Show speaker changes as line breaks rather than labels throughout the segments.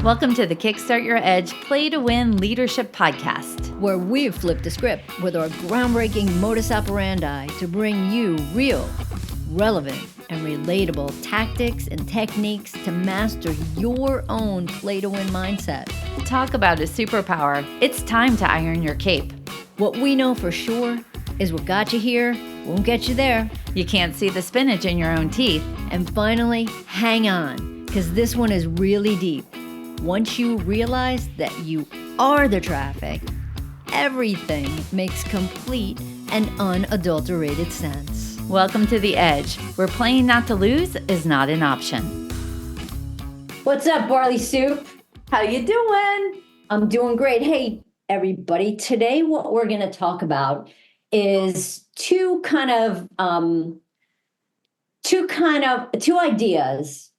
Welcome to the Kickstart Your Edge Play to Win Leadership Podcast,
where we've flipped the script with our groundbreaking modus operandi to bring you real, relevant, and relatable tactics and techniques to master your own play to win mindset.
Talk about a superpower. It's time to iron your cape.
What we know for sure is what got you here won't get you there.
You can't see the spinach in your own teeth.
And finally, hang on, because this one is really deep. Once you realize that you are the traffic, everything makes complete and unadulterated sense.
Welcome to the Edge, where playing not to lose is not an option.
What's up, Barley Soup?
How you doing?
I'm doing great. Hey, everybody. Today, what we're going to talk about is two ideas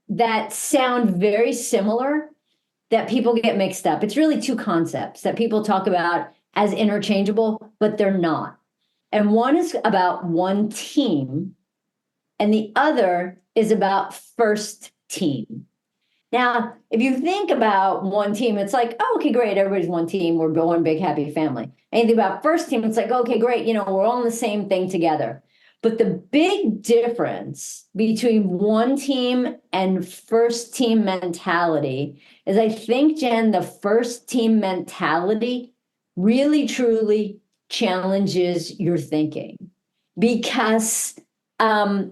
that sound very similar that people get mixed up. It's really two concepts that people talk about as interchangeable, but they're not. And one is about one team, and the other is about first team. Now, if you think about one team, it's like, oh, okay, great, everybody's one team, we're one big happy family. And you think about first team, it's like, okay, great, we're all in the same thing together. But the big difference between one team and first team mentality is, I think, Jen, the first team mentality really, truly challenges your thinking, because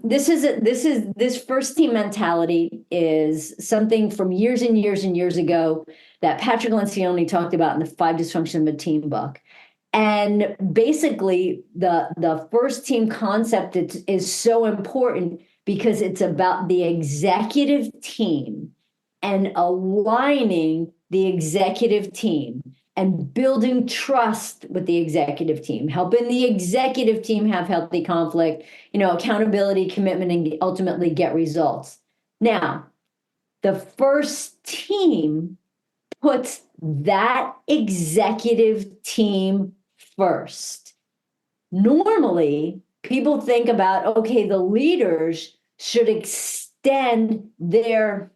this first team mentality is something from years and years and years ago that Patrick Lencioni talked about in the 5 Dysfunctions of a Team book. And basically, the first team concept is so important because it's about the executive team and aligning the executive team and building trust with the executive team, helping the executive team have healthy conflict, accountability, commitment, and ultimately get results. Now, the first team puts that executive team first. Normally, people think about, okay, the leaders should extend their,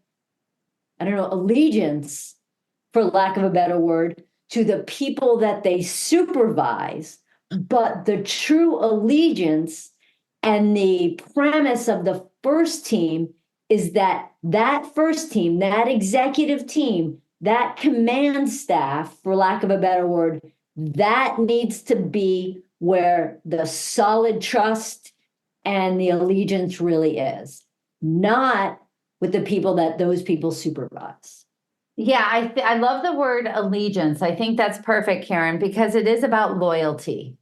allegiance, for lack of a better word, to the people that they supervise. But the true allegiance and the premise of the first team is that first team, that executive team, that command staff, for lack of a better word, that needs to be where the solid trust and the allegiance really is, not with the people that those people supervise.
Yeah, I love the word allegiance. I think that's perfect, Karen, because it is about loyalty.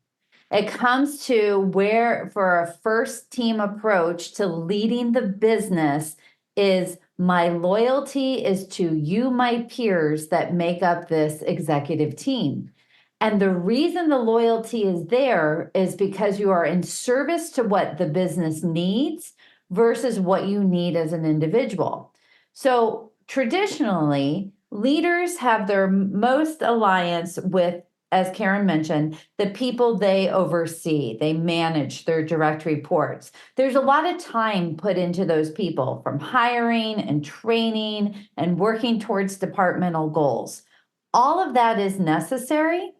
It comes to where, for a first team approach to leading the business, is my loyalty is to you, my peers that make up this executive team. And the reason the loyalty is there is because you are in service to what the business needs versus what you need as an individual. So traditionally, leaders have their most alliance with, as Karen mentioned, the people they oversee. They manage their direct reports. There's a lot of time put into those people, from hiring and training and working towards departmental goals. All of that is necessary.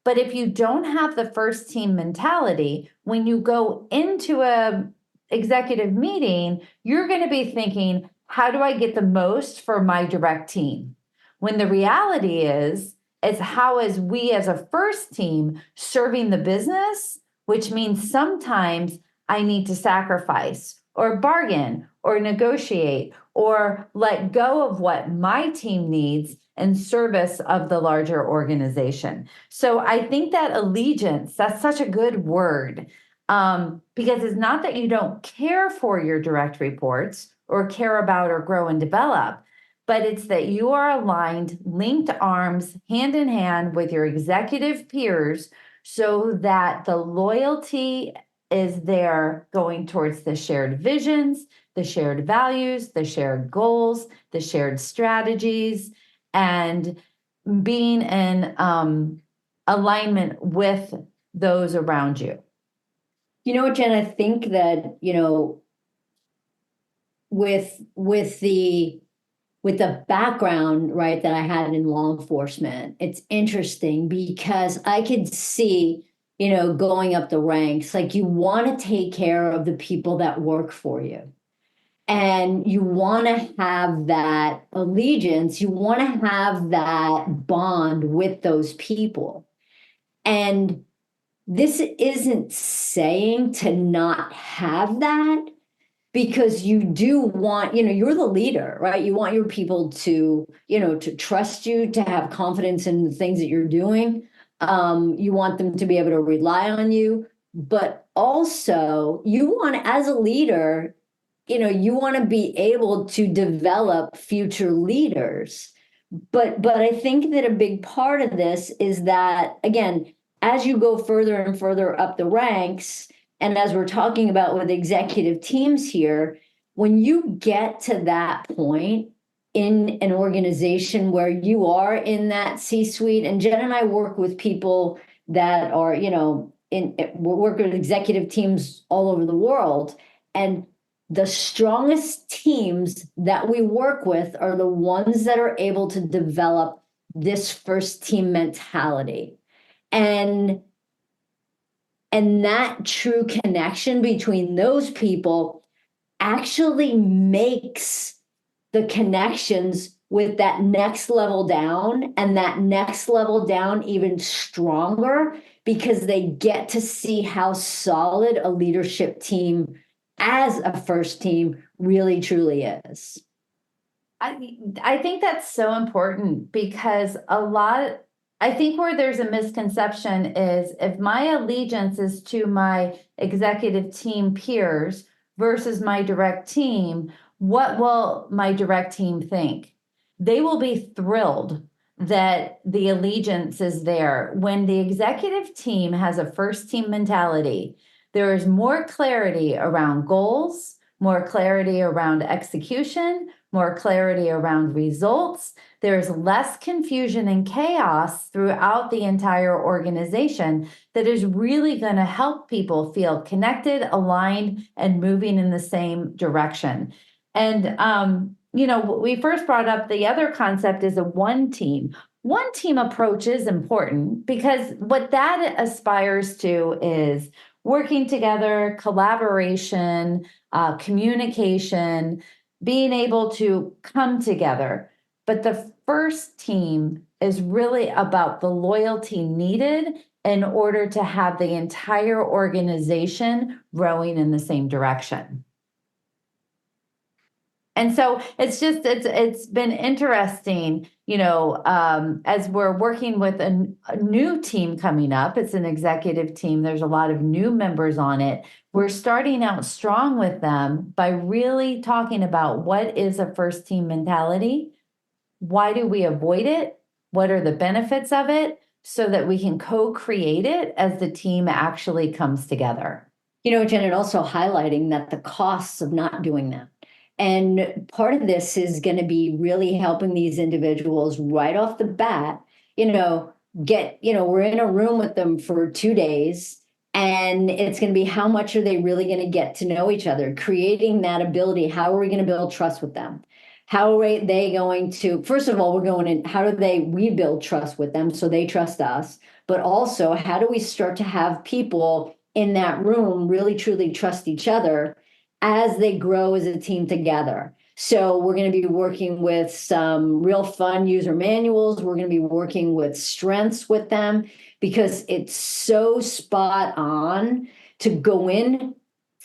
But if you don't have the first team mentality, when you go into a executive meeting, you're going to be thinking, how do I get the most for my direct team? When the reality is how is we as a first team serving the business, which means sometimes I need to sacrifice or bargain or negotiate or let go of what my team needs in service of the larger organization. So I think that allegiance, that's such a good word, because it's not that you don't care for your direct reports or care about or grow and develop, but it's that you are aligned, linked arms, hand in hand with your executive peers so that the loyalty is there going towards the shared visions, the shared values, the shared goals, the shared strategies, and being in alignment with those around you.
You know what, Jen, I think that, with the with the background, right, that I had in law enforcement, it's interesting because I could see, going up the ranks, like you want to take care of the people that work for you. And you want to have that allegiance, you want to have that bond with those people. And this isn't saying to not have that, because you do want, you're the leader, right? You want your people to, to trust you, to have confidence in the things that you're doing. You want them to be able to rely on you, but also you want, as a leader, you want to be able to develop future leaders. But I think that a big part of this is that, again, as you go further and further up the ranks, and as we're talking about with executive teams here, when you get to that point in an organization where you are in that C-suite, and Jen and I work with people that are, work with executive teams all over the world, and the strongest teams that we work with are the ones that are able to develop this first team mentality. And that true connection between those people actually makes the connections with that next level down, and that next level down even stronger, because they get to see how solid a leadership team as a first team really truly is.
I think that's so important, because I think where there's a misconception is, if my allegiance is to my executive team peers versus my direct team, what will my direct team think? They will be thrilled that the allegiance is there. When the executive team has a first team mentality, there is more clarity around goals, more clarity around execution, more clarity around results. There's less confusion and chaos throughout the entire organization that is really going to help people feel connected, aligned, and moving in the same direction. And, we first brought up the other concept is a one team. One team approach is important, because what that aspires to is working together, collaboration, communication, being able to come together. But the first team is really about the loyalty needed in order to have the entire organization rowing in the same direction. And so it's been interesting, as we're working with a new team coming up. It's an executive team. There's a lot of new members on it. We're starting out strong with them by really talking about what is a first team mentality, why do we avoid it, what are the benefits of it, so that we can co-create it as the team actually comes together.
Jen, and also highlighting that the costs of not doing that. And part of this is going to be really helping these individuals right off the bat, we're in a room with them for 2 days, and it's going to be how much are they really going to get to know each other, creating that ability. How are we going to build trust with them? How are they going to, first of all, we're going in, how do we build trust with them so they trust us? But also, how do we start to have people in that room really truly trust each other as they grow as a team together? So we're going to be working with some real fun user manuals. We're going to be working with strengths with them, because it's so spot on to go in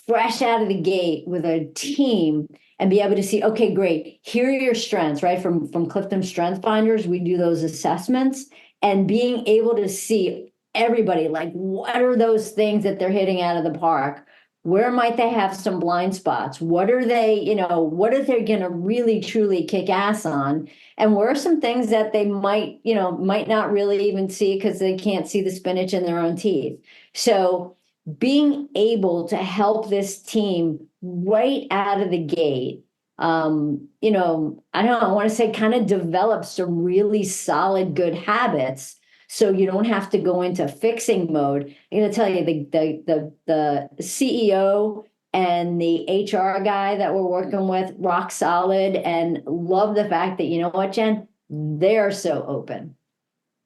fresh out of the gate with a team and be able to see, okay, great, here are your strengths, right? From Clifton Strength Finders, we do those assessments, and being able to see everybody, like, what are those things that they're hitting out of the park? Where might they have some blind spots? What are they, what are they going to really truly kick ass on? And where are some things that they might not really even see because they can't see the spinach in their own teeth? So being able to help this team right out of the gate, I don't know, I want to say kind of develop some really solid, good habits, so you don't have to go into fixing mode. I'm going to tell you, the CEO and the HR guy that we're working with, rock solid, and love the fact that, you know what, Jen, they're so open.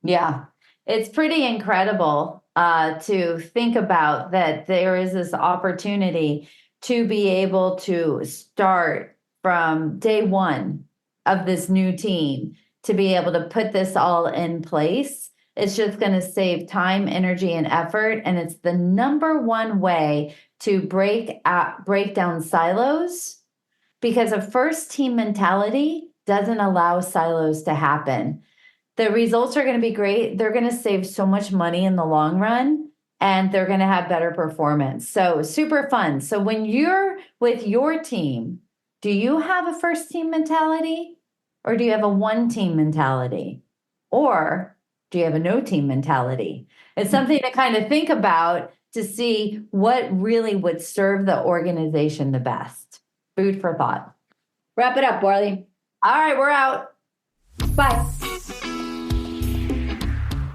Yeah, it's pretty incredible to think about that there is this opportunity to be able to start from day one of this new team, to be able to put this all in place. It's just going to save time, energy, and effort. And it's the number one way to break down silos, because a first team mentality doesn't allow silos to happen. The results are going to be great. They're going to save so much money in the long run, and they're going to have better performance. So super fun. So when you're with your team, do you have a first team mentality, or do you have a one team mentality, or do you have a no team mentality? It's something to kind of think about to see what really would serve the organization the best. Food for thought.
Wrap it up, Barley.
All right, we're out.
Bye.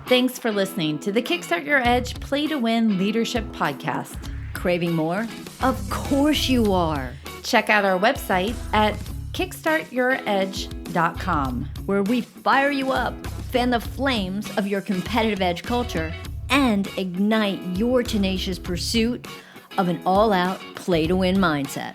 Thanks for listening to the Kickstart Your Edge Play to Win Leadership Podcast.
Craving more? Of course you are.
Check out our website at kickstartyouredge.com,
where we fire you up, fan the flames of your competitive edge culture, and ignite your tenacious pursuit of an all-out play to win mindset.